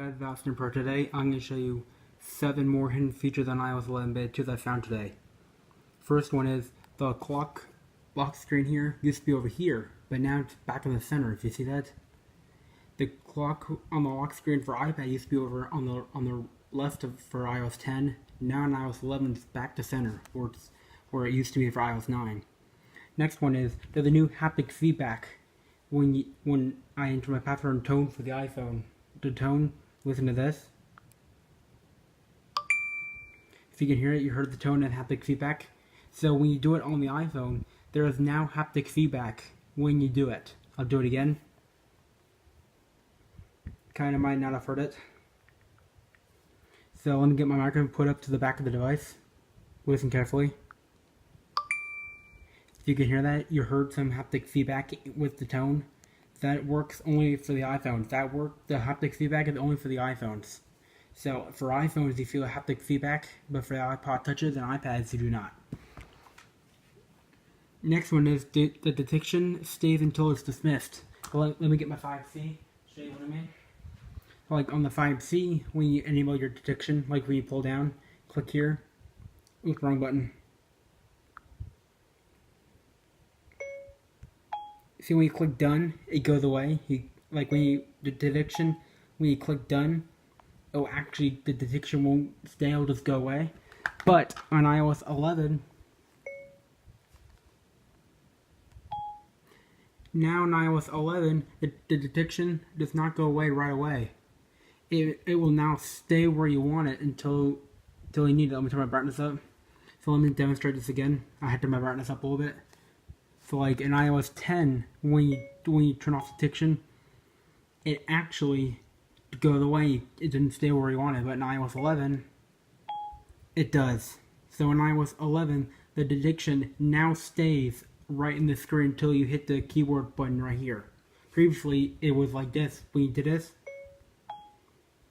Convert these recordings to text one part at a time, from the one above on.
guys, Austin Pro. Today I'm going to show you 7 more hidden features on iOS 11 Beta 2 that I found today. First one is the clock lock screen here used to be over here, but now it's back in the center. If you see that, the clock on the lock screen for iPad used to be over on the left for iOS 10. Now in iOS 11 it's back to center, where it used to be for iOS 9. Next one is there's a new haptic feedback when I enter my password and tone for the iPhone. The tone, listen to this. If you can hear it, you heard the tone and haptic feedback. So when you do it on the iPhone, there is now haptic feedback when you do it. I'll do it again. Kind of might not have heard it. So let me get my microphone put up to the back of the device. Listen carefully. If you can hear that, you heard some haptic feedback with the tone. That works only for the iPhones. The haptic feedback is only for the iPhones. So for iPhones, you feel a haptic feedback, but for the iPod Touches and iPads, you do not. Next one is the detection stays until it's dismissed. Let me get my 5C. Show you what I mean. Like on the 5C, when you enable your detection, like when you pull down, click here. Oops, wrong button. See, when you click done, it goes away. The detection, when you click done, the detection won't stay, it'll just go away. But on iOS 11, now in iOS 11, the detection does not go away right away. It will now stay where you want it until you need it. Let me turn my brightness up. So let me demonstrate this again. I had to turn my brightness up a little bit. So like in iOS 10, when you turn off detection, it actually goes away. It didn't stay where you want it. But in iOS 11, it does. So in iOS 11, the detection now stays right in the screen until you hit the keyboard button right here. Previously, it was like this. When you did this,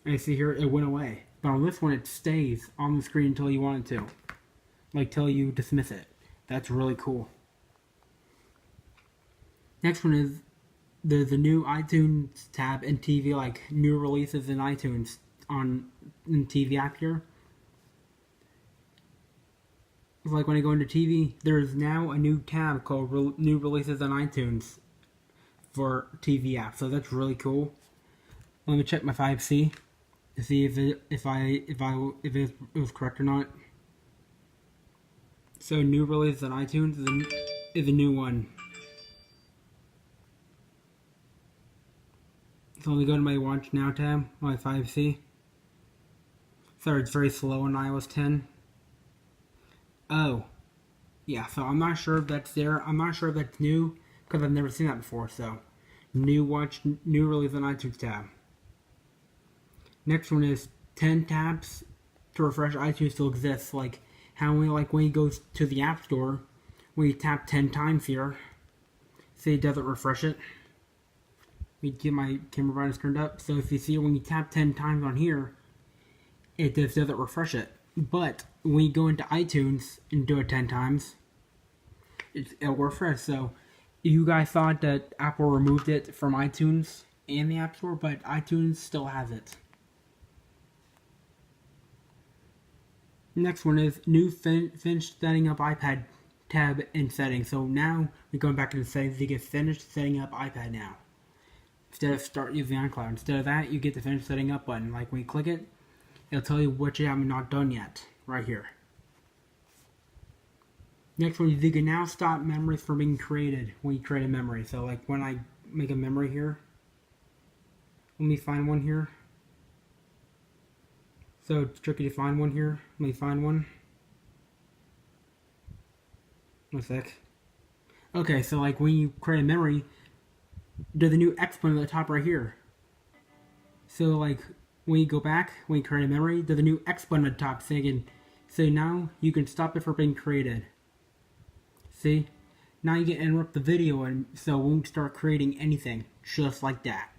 and you see here, it went away. But on this one, it stays on the screen until you want it to. Like, till you dismiss it. That's really cool. Next one is there's a new iTunes tab in TV, like new releases in iTunes in TV app here. It's like when I go into TV, there's now a new tab called New Releases on iTunes for TV app. So that's really cool. Let me check my 5C to see if it was correct or not. So New Releases on iTunes is a new one. So let me go to my Watch Now tab, my 5C. Sorry, it's very slow on iOS 10. Oh. Yeah, so I'm not sure if that's there. I'm not sure if that's new, because I've never seen that before, so. New release on iTunes tab. Next one is 10 tabs to refresh iTunes still exists. Like, when you go to the App Store, when you tap 10 times here, say it doesn't refresh it. Let me get my camera brightness turned up. So if you see when you tap 10 times on here, it just doesn't refresh it. But when you go into iTunes and do it 10 times, it'll refresh. So you guys thought that Apple removed it from iTunes and the App Store, but iTunes still has it. Next one is new finished setting up iPad tab in settings. So now we're going back into settings. You get finished setting up iPad now. Instead of start using iCloud. Instead of that, you get the finish setting up button. Like when you click it, it'll tell you what you haven't not done yet. Right here. Next one is you can now stop memories from being created when you create a memory. So like when I make a memory here, let me find one here. So it's tricky to find one here. Let me find one. One sec. Okay, so like when you create a memory, there's a new X button at the top right here. So like when you go back, when you create a memory, there's a new X button at the top saying, so now you can stop it from being created. See? Now you can interrupt the video and so it won't start creating anything. Just like that.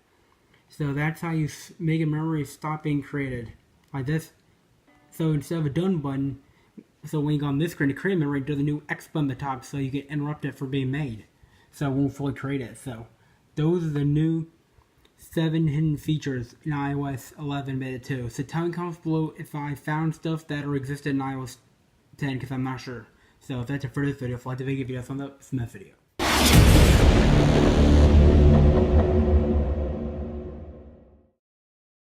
So that's how you make a memory stop being created. Like this. So instead of a done button, so when you go on this screen to create a memory, there's a new X button at the top so you can interrupt it from being made. So it won't fully create it. So those are the new 7 hidden features in iOS 11 beta 2. So tell me in the comments below if I found stuff that already existed in iOS 10, because I'm not sure. So if that's it for this video, if you like the video, give it a thumbs up. See you in the next video.